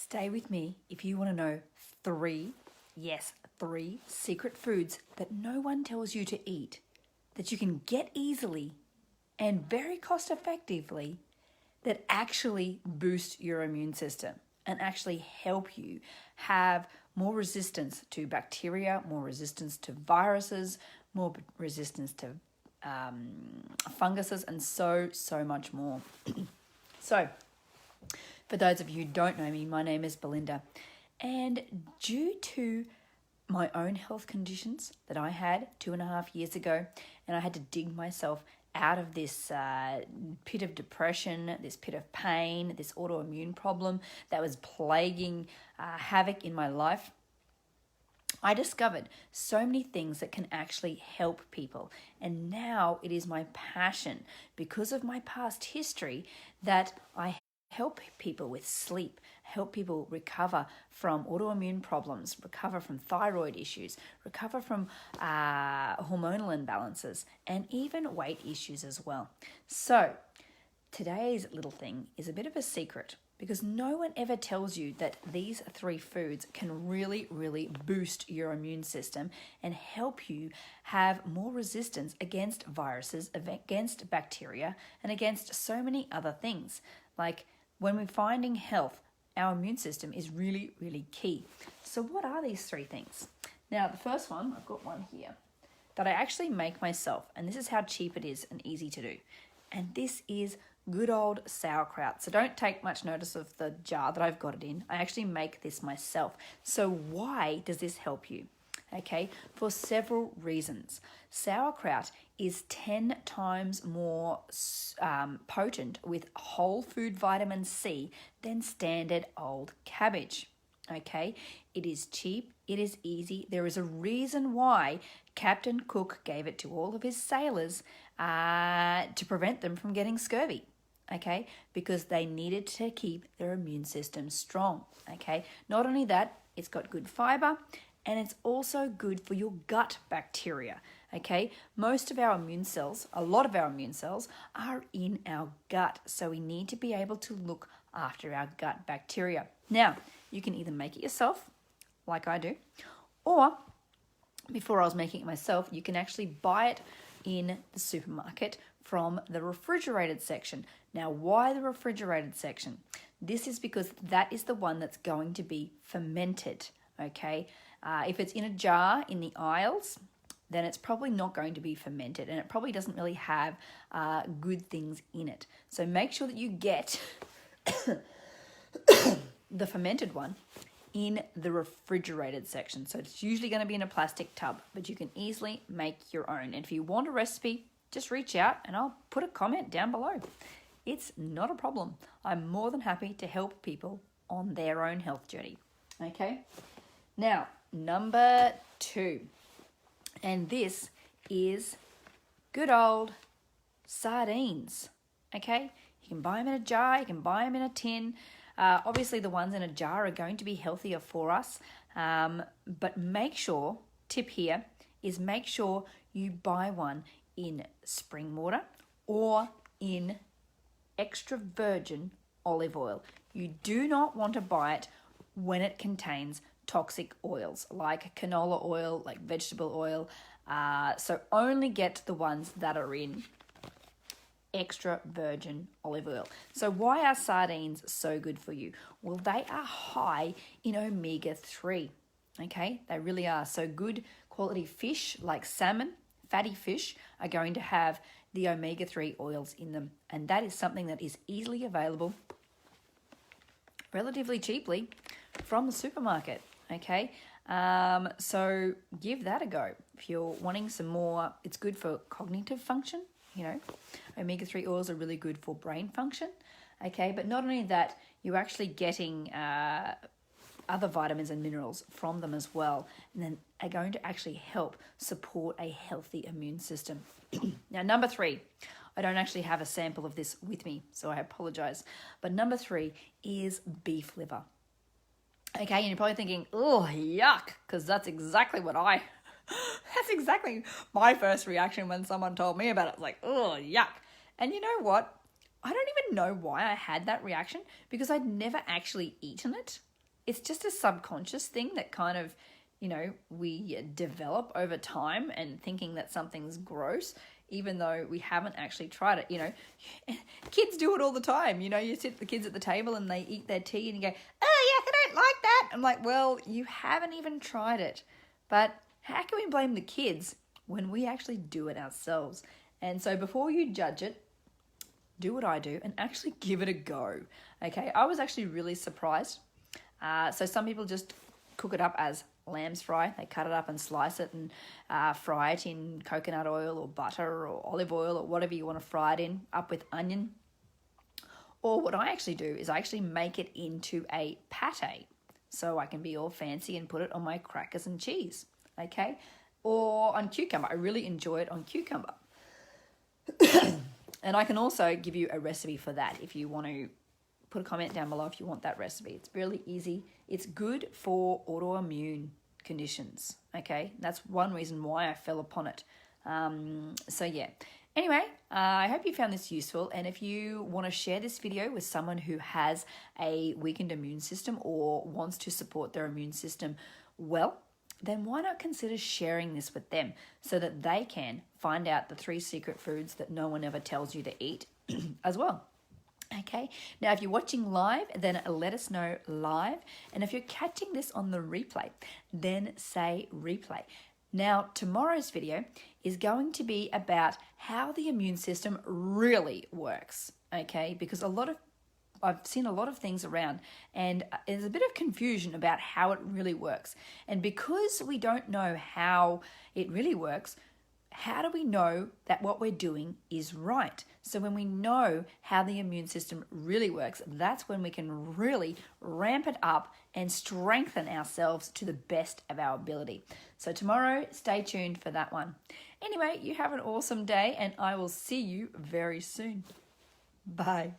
Stay with me if you want to know three secret foods that no one tells you to eat, that you can get easily and very cost effectively, that actually boost your immune system and actually help you have more resistance to bacteria, more resistance to viruses, more resistance to funguses, and so much more. So, for those of you who don't know me, my name is Belinda, and due to my own health conditions that I had 2.5 years ago, and I had to dig myself out of this pit of depression, this pit of pain, this autoimmune problem that was plaguing havoc in my life, I discovered so many things that can actually help people. And now it is my passion, because of my past history, that I help people with sleep, help people recover from autoimmune problems, recover from thyroid issues, recover from hormonal imbalances, and even weight issues as well. So today's little thing is a bit of a secret, because no one ever tells you that these 3 foods can really boost your immune system and help you have more resistance against viruses, against bacteria, and against so many other things. Like, when we're finding health, our immune system is really key. So what are these 3 things? Now, the first one, I've got one here that I actually make myself, and this is how cheap it is and easy to do. And this is good old sauerkraut. So don't take much notice of the jar that I've got it in. I actually make this myself. So why does this help you? Okay, for several reasons. Sauerkraut is 10 times more potent with whole food vitamin C than standard old cabbage. Okay, it is cheap, it is easy. There is a reason why Captain Cook gave it to all of his sailors to prevent them from getting scurvy. Okay, because they needed to keep their immune system strong. Okay, not only that, it's got good fiber, and it's also good for your gut bacteria. Okay, most of our immune cells, a lot of our immune cells, are in our gut, so we need to be able to look after our gut bacteria. Now, you can either make it yourself, like I do, or before I was making it myself, you can actually buy it in the supermarket from the refrigerated section. Now, why the refrigerated section? This is because that is the one that's going to be fermented, okay? If it's in a jar in the aisles, then it's probably not going to be fermented, and it probably doesn't really have good things in it. So make sure that you get the fermented one in the refrigerated section. So it's usually going to be in a plastic tub, but you can easily make your own. And if you want a recipe, just reach out and I'll put a comment down below. It's not a problem. I'm more than happy to help people on their own health journey. Okay? Now, number 2. And this is good old sardines. Okay? You can buy them in a jar, you can buy them in a tin. Obviously, the ones in a jar are going to be healthier for us. But make sure, tip here, is make sure you buy one in spring water or in extra virgin olive oil. You do not want to buy it when it contains toxic oils like canola oil, like vegetable oil. So only get the ones that are in extra virgin olive oil. So why are sardines so good for you? Well, they are high in omega-3. Okay, they really are. So good quality fish like salmon, fatty fish, are going to have the omega-3 oils in them. And that is something that is easily available relatively cheaply from the supermarket. Okay, so give that a go. If you're wanting some more, it's good for cognitive function. Omega-3 oils are really good for brain function. Okay, but not only that, you're actually getting other vitamins and minerals from them as well, and then are going to actually help support a healthy immune system. Now, number 3, I don't actually have a sample of this with me, so I apologize. But number 3 is beef liver. Okay, and you're probably thinking, oh, yuck, because that's exactly my first reaction when someone told me about it. It's like, oh, yuck. And you know what? I don't even know why I had that reaction, because I'd never actually eaten it. it's just a subconscious thing that kind of, you know, we develop over time and thinking that something's gross, even though we haven't actually tried it. You know, kids do it all the time. You know, you sit the kids at the table and they eat their tea and you go, oh, yuck, I don't like that. I'm like, well, you haven't even tried it. But how can we blame the kids when we actually do it ourselves? And so before you judge it, do what I do and actually give it a go. Okay, I was actually really surprised. So some people just cook it up as lamb's fry. They cut it up and slice it and fry it in coconut oil or butter or olive oil or whatever you want to fry it in, up with onion. Or what I actually do is I actually make it into a pate, so I can be all fancy and put it on my crackers and cheese, okay? Or on cucumber. I really enjoy it on cucumber. And I can also give you a recipe for that if you want to put a comment down below if you want that recipe. It's really easy. It's good for autoimmune conditions, okay? That's one reason why I fell upon it. So yeah. Anyway, I hope you found this useful. And if you want to share this video with someone who has a weakened immune system or wants to support their immune system well, then why not consider sharing this with them so that they can find out the 3 secret foods that no one ever tells you to eat as well. Okay, now if you're watching live, then let us know live. And if you're catching this on the replay, then say replay. Now, tomorrow's video is going to be about how the immune system really works, okay? Because I've seen a lot of things around and there's a bit of confusion about how it really works. And because we don't know how it really works, how do we know that what we're doing is right? So when we know how the immune system really works, that's when we can really ramp it up and strengthen ourselves to the best of our ability. So tomorrow, stay tuned for that one. Anyway, you have an awesome day and I will see you very soon. Bye.